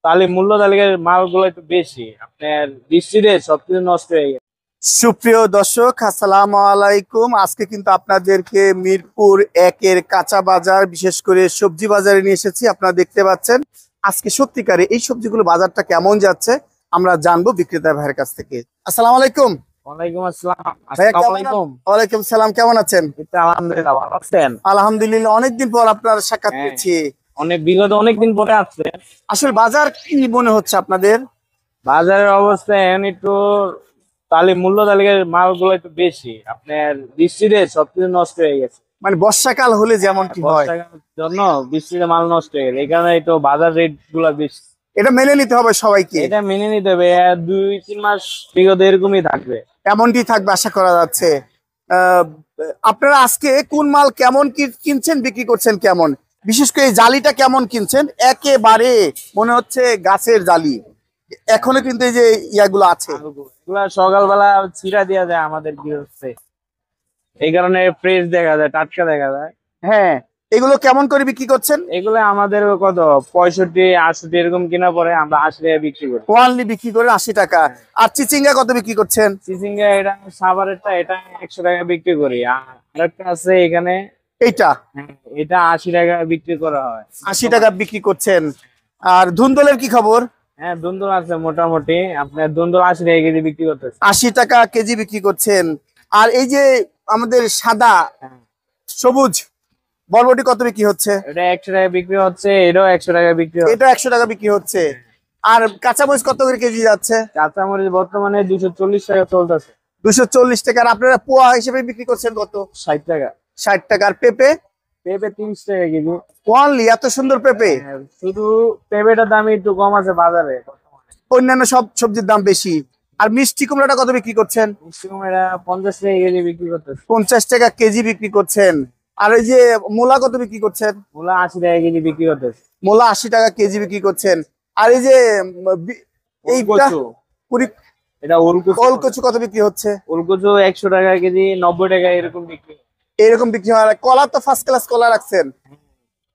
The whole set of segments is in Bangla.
তাহলে মূল্য তালিকার মালগুলো একটু বেশি, আপনার বৃষ্টিতে সবকিছু নষ্ট হয়ে গেছে। সুপ্রিয় দর্শক, আসসালামু আলাইকুম। আজকে কিন্তু আপনাদেরকে মিরপুর একের কাঁচা বাজার, বিশেষ করে সবজি বাজারে নিয়ে এসেছি। আপনারা দেখতে পাচ্ছেন আজকে সত্যিকারে এই সবজিগুলো বাজারটা কেমন যাচ্ছে আমরা জানবো বিক্রেতা ভাইয়ের কাছ থেকে। আসসালামু আলাইকুম। ওয়ালাইকুম আসসালাম। ভাইয়া আসসালামু কেমন আলাইকুম। ওয়ালাইকুম সালাম, কেমন আছেন? আলহামদুলিল্লাহ, ভালো আছেন? আলহামদুলিল্লাহ, অনেকদিন পর আপনার সাক্ষাৎ হ্যাঁ, পেয়েছি। বিগত অনেকদিন পরে আসছে। আসলে বাজার কি মনে হচ্ছে আপনাদের? বাজারের অবস্থা এখন একটু মূল্য তালিকার মালগুলো একটু বেশি, আপনার বৃষ্টিতে সবকিছু নষ্ট হয়ে গেছে। মানে বর্ষাকাল হলে যেমন কি হয়, বর্ষাকালের জন্য বৃষ্টিতে মাল নষ্ট হয়ে গেছে, এই কারণে একটু বাজার রেট গুলা বেশি। এটা মেনে নিতে হবে সবাইকে। এটা মেনে নিতে হবে, 2-3 মাস বিগত এরকমই থাকবে। এমনটি থাকবে আশা করা যাচ্ছে। আহ, আপনারা আজকে কোন মাল কেমন কিনছেন, বিক্রি করছেন কেমন? বিশেষ করে এই জালিটা কেমন কিনছেন? একেবারে মনে হচ্ছে গাছের জালি, এখনো কিন্তু এই যে ইয়াগুলো আছে। এগুলা সকালবেলা ছিঁড়া দেওয়া যায় আমাদের কি হচ্ছে, এই কারণে ফ্রেশ দেখা যায়, টাটকা দেখা যায়। হ্যাঁ, এগুলো কেমন করে বিক্রি করছেন? এগুলো আমাদের কত 65-68 এরকম কিনা পরে আমরা 80 টাকা বিক্রি করি। ওয়ানলি বিক্রি করে 80 টাকা। আর চিচিঙ্গা কত বিক্রি করছেন? চিচিঙ্গা এটা সাভারেরটা, এটা 100 টাকা বিক্রি করি। আর আরেকটা আছে এখানে, এইটা হ্যাঁ, এটা 80 টাকা বিক্রি করা হয়। 80 টাকা বিক্রি করছেন। আর ধুন্দলের কি খবর? হ্যাঁ, দুন্দুল আছে মোটামুটি, আপনার দুন্দুল 80 টাকা কেজি বিক্রি করতেছে। 80 টাকা কেজি বিক্রি করছেন। আর এই যে আমাদের সাদা হ্যাঁ, সবুজ বরবটি কত বিক্রি হচ্ছে? এটা 100 টাকা বিক্রি হচ্ছে, এটাও 100 টাকা বিক্রি হচ্ছে। এটা 100 টাকা বিক্রি হচ্ছে। আর কাঁচামরিচ কত করে কেজি যাচ্ছে? কাঁচামরিচ বর্তমানে 240 টাকা চলতেছে। 240 টাকা। আর আপনারা পোয়া হিসেবে বিক্রি করছেন কত? 60 টাকা। 60 টাকা। আর পেঁপে? পেঁপে 30 টাকা কেজি। ওয়ানলি এত সুন্দর পেঁপে? হ্যাঁ, শুধু পেঁপেটার দাম একটু কম আছে বাজারে। অন্যান্য সব সবজির দাম বেশি। আর মিষ্টি কুমড়াটা কত বিক্রি করছেন? মিষ্টি কুমড়া 50 টাকা কেজি বিক্রি করতেছে। 50 টাকা কেজি বিক্রি করছেন। আর ওই যে মূলা কত বিক্রি করছেন? মূলা 80 টাকা কেজি বিক্রি করতেছে। মূলা 80 টাকা কেজি বিক্রি করছেন। আর এই যে এইটা ওলকচু, এটা ওলকচু কত বিক্রি হচ্ছে? ওলকচু 100 টাকা কেজি, 90 টাকা এরকম বিক্রি। এরকম বিক্রি হয়। কলা তো ফার্স্ট ক্লাস কলা রাখছেন।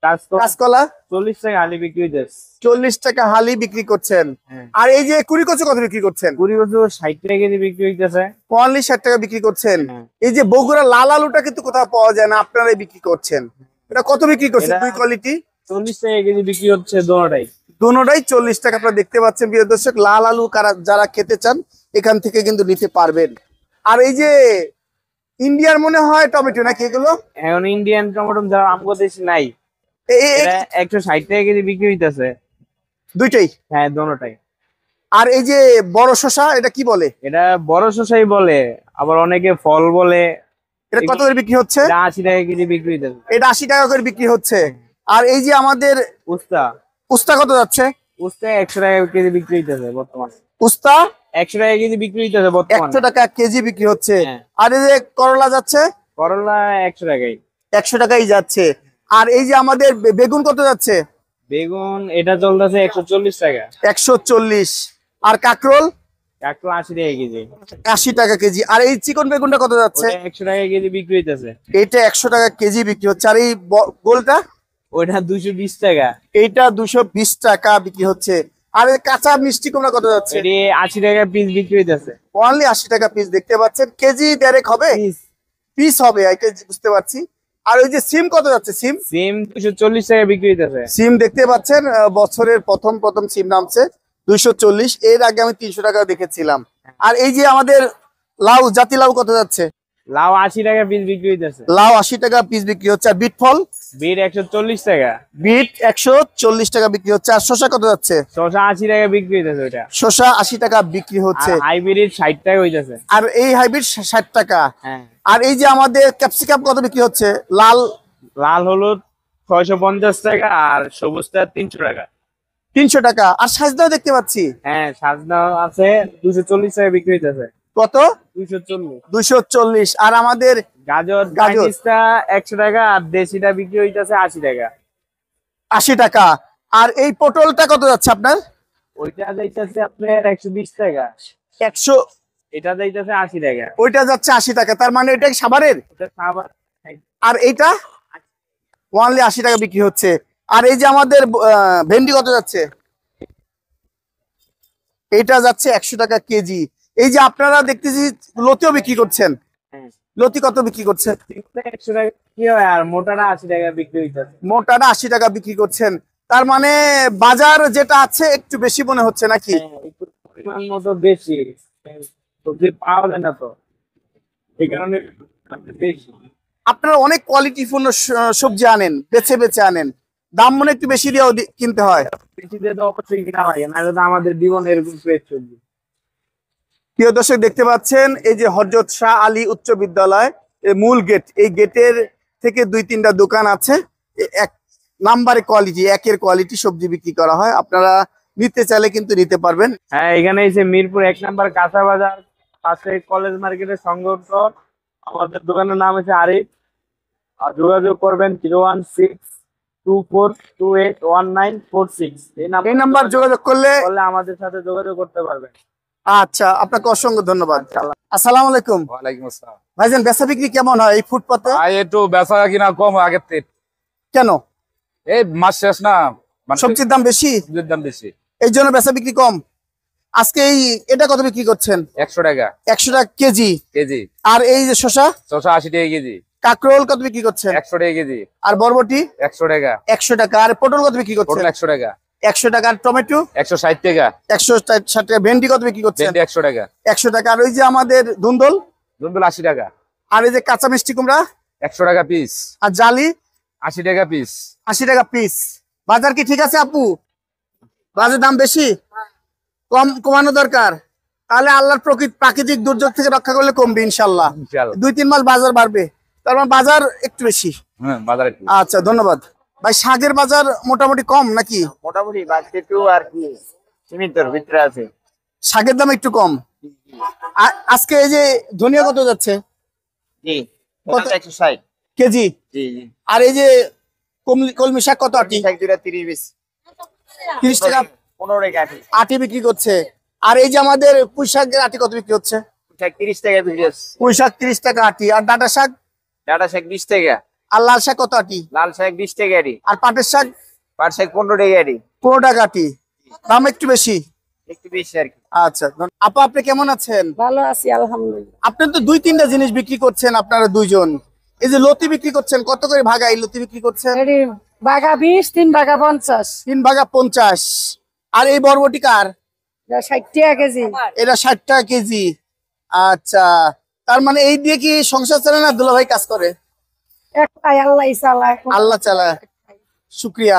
কাঁচকলা 40 টাকা হালি বিক্রি হইতেছে। 40 টাকা হালি বিক্রি করছেন। হ্যাঁ। আর এই যে কুড়ি কচু কত বিক্রি করছেন? কুড়ি কচু 60 টাকা কেজি বিক্রি হইতেছে। অনলি 60 টাকা বিক্রি করছেন। হ্যাঁ। এই যে বগুড়া লাল আলুটা কিন্তু কোথাও পাওয়া যায় না, আপনারাই বিক্রি করছেন। এটা কত বিক্রি করছেন? দুই কোয়ালিটি 40 টাকা কেজি বিক্রি হচ্ছে দোনোটাই। দুটোটাই 40 টাকা। আপনারা দেখতে পাচ্ছেন প্রিয় দর্শক, লাল আলু যারা খেতে চান এখান থেকে কিন্তু নিতে পারবেন। আর এই যে ইন্ডিয়ার মনে হয় টমেটো নাকি এগুলো? এখন ইন্ডিয়ান টমেটো যারা আমগো দেশে নাই, এটা 160 টাকা কেজি বিক্রি হইতেছে। দুইটাই? হ্যাঁ, দোনোটাই। আর এই যে বড় শসা, এটা কি বলে? এটা বড় শসাই বলে, আবার অনেকে ফল বলে। এটা কত করে বিক্রি হচ্ছে? 80 টাকা কেজি বিক্রি হইতেছে। এটা 80 টাকা করে বিক্রি হচ্ছে। আর এই যে আমাদের উস্তা, উস্তা কত যাচ্ছে? উস্তা 100 টাকা কেজি বিক্রি হইতেছে বর্তমানে। উস্তা 100 টাকা কেজি বিক্রি হইতেছে বর্তমানে। 100 টাকা কেজি বিক্রি হচ্ছে। হ্যাঁ। আর এই যে করলা যাচ্ছে? করলা 100 টাকাই। 100 টাকাই যাচ্ছে। আর এই যে আমাদের বেগুন কত যাচ্ছে? বেগুন এটা চলতেছে 140 টাকা। 140। আর কাকরোল? কাঁকড়া 80 টাকা কেজি। 80 টাকা কেজি। আর এই চিকন বেগুনটা কত যাচ্ছে? 100 টাকা কেজি বিক্রি হইতেছে। এটা 100 টাকা কেজি বিক্রি হচ্ছে। আর এই গোলটা? ওইটা 220 টাকা। এইটা 220 টাকা বিক্রি হচ্ছে। আর এই কাঁচা মিষ্টি কুমড়া কত যাচ্ছে? এটি 80 টাকা পিস বিক্রি হইতেছে। অনলি 80 টাকা পিস। দেখতে পাচ্ছেন কেজি দেড়েক হবে, পিস হবে, এটা বুঝতে পারছি। আর ওই যে সিম কত যাচ্ছে? সিম 240 টাকা বিক্রি হইতেছে। সিম দেখতে পাচ্ছেন বছরের প্রথম সিম নামছে 240। এর আগে আমি 300 টাকা দেখেছিলাম। আর এই যে আমাদের লাউ, জাতি লাউ কত যাচ্ছে? লাউ 80 টাকা পিস বিক্রি হইতেছে। লাউ 80 টাকা পিস বিক্রি হচ্ছে। আর বিট ফল? বিট 140 টাকা। বিট 140 টাকা বিক্রি হচ্ছে। আর শসা কত যাচ্ছে? শসা 80 টাকা বিক্রি হইতেছে ওইটা। শসা 80 টাকা বিক্রি হচ্ছে। হাইব্রিড 60 টাকা হইতেছে। আর এই হাইব্রিড 60 টাকা। হ্যাঁ। আর এই যে আমাদের ক্যাপসিকাম কত বিক্রি হচ্ছে? লাল হলুদ 650 টাকা, আর সবুজটা 300 টাকা। 300 টাকা। আর সাজদাও দেখতে পাচ্ছি। হ্যাঁ, সাজনা আছে 240 টাকা বিক্রি হইতেছে। কত? 240। 240। আর আমাদের গাজর গাজর 100 টাকা, আর দেশিটা বিক্রি হইতেছে 80 টাকা। 80 টাকা। আর এই পটলটা কত যাচ্ছে আপনার? ওইটা যাইতেছে আপনার 120 টাকা। 100। এটা যাইতেছে 80 টাকা। ওইটা যাচ্ছে 80 টাকা। তার মানে এটা সাভারের। ওটা খাবার। আর এইটা অনলি 80 টাকা বিক্রি হচ্ছে। আর এই যে আমাদের ভেন্ডি কত যাচ্ছে? এটা যাচ্ছে 100 টাকা কেজি। এই যে আপনারা দেখতেছি লতিও বিক্রি করছেন, হ্যাঁ, লতি কত বিক্রি করছে? 100 টাকা কি হয়, আর মোটাটা 80 টাকা বিক্রি হইতেছে। মোটাটা 80 টাকা বিক্রি করছেন, তার মানে বাজার যেটা আছে একটু বেশি মনে হচ্ছে নাকি? হ্যাঁ, একটু পরিমাণ মতো বেশি, সবজি পাওয়া যায় না তো, এই কারণে বেশি। আপনারা অনেক কোয়ালিটিপূর্ণ সবজি আনেন, বেছে বেছে আনেন, দাম মনে একটু বেশি দিয়েও কিনতে হয়। বেশি দিয়ে তো অবশ্যই কিনা হয়, নাহলে তো আমাদের জীবন এরকম পেট চলবে। প্রিয় দর্শক দেখতে পাচ্ছেন এই যে হযরত শাহ আলী উচ্চ বিদ্যালয় এর মূল গেট, এই গেটের থেকে 2-3টা দোকান আছে। এক নাম্বারে কোয়ালিটি, একের কোয়ালিটি সবজি বিক্রি করা হয়। আপনারা নিতে চাইলে কিন্তু নিতে পারবেন। হ্যাঁ, এখানে এসে মিরপুর 1 নম্বর কাঁচা বাজার, পাশে কলেজ মার্কেটের সংগঠন। আমাদের দোকানের নাম হচ্ছে আরিফ। আর যোগাযোগ করবেন 01624281946। এই নাম্বার যোগাযোগ করলে করলে আমাদের সাথে যোগাযোগ করতে পারবেন। আচ্ছা, আপনাকে অসংখ্য ধন্যবাদ। আসসালামু আলাইকুম। ওয়ালাইকুম আসসালাম। ভাইজান বেচা বিক্রি কেমন হয় এই ফুটপাতে? একটু বেচা কিনা কম আগের থেকে। কেন? এই মাস শেষ না, সবজির দাম বেশি, সবজির দাম বেশি, এই জন্য বেচা বিক্রি কম। আজকে এটা কত বিক্রি করছেন? 100 টাকা 100 টাকা কেজি। কেজি। আর এই যে শসা? শসা 80 টাকা কেজি। কাকরোল কত বিক্রি করছেন? 100 টাকা কেজি। আর বরবটি? 100 টাকা। 100 টাকা। আর পটল কত বিক্রি করছেন? পটল 100 টাকা। 100 টাকা। আর টমেটো? 160 টাকা। 160 টাকা। ভেন্ডি কত বিক্রি করছেন? ভেন্ডি 100 টাকা। 100 টাকা। আর ওই যে আমাদের ধুন্দল? ধুন্দুল 80 টাকা। আর এই যে কাঁচা মিষ্টি কুমড়া? 100 টাকা পিস। আর জালি? 80 টাকা পিস। 80 টাকা পিস। বাজার কি ঠিক আছে আপু? বাজার দাম বেশি, কমানো দরকার। তাহলে আল্লাহর প্রাকৃতিক দুর্যোগ থেকে রক্ষা করলে কমবে ইনশাল্লাহ। ইনশাআল্লাহ। 2-3 মাস বাজার বাড়বে, তার মানে বাজার একটু বেশি। হ্যাঁ, বাজারে একটু। আচ্ছা, ধন্যবাদ ভাই। শাকের বাজার মোটামুটি কম নাকি? মোটামুটি বাজতে একটু আর কি সীমিতর ভিতরে আছে। শাকের দাম একটু কম। আজকে এই যে ধনিয়া কত যাচ্ছে? জি, কত? 160 কেজি। জি জি। আর এই যে কলমি শাক কত আটি? 30 30 টাকা 15 টাকা আছে। আটি বিক্রি করছে। আর এই যে আমাদের পুঁই শাকের আটি কত বিক্রি হচ্ছে? 30 টাকা পিস। পুঁই শাক 30 টাকা আটি। আর ডাঁটা শাক? ডাটা শাক 20 টাকা। আর লাল শাক কত আটি? লাল শাক 20 টাকা আটি। আর পাটের শাক? পাট শাক 15 টাকা আটি। 15 টাকা আটি। দাম একটু বেশি। একটু বেশি আর কি। আচ্ছা, আপা আপনি কেমন আছেন? ভালো আছি আলহামদুলিল্লাহ। আপনি তো 2-3টা জিনিস বিক্রি করছেন আপনারা দুইজন। এই যে লতি বিক্রি করছেন, কত করে ভাগা এই লতি বিক্রি করছেন? এটি বাঘা 20, 3 বাঘা 50। 3 ভাগা 50। আর এই বরবটি কার? 60 টাকা কেজি। এটা 60 টাকা কেজি। আচ্ছা, তার মানে এই দিয়ে কি সংসার চলে না দুলাভাই কাজ করে? একটাই আল্লাহ চালায়। আল্লাহ চালায়। শুক্রিয়া।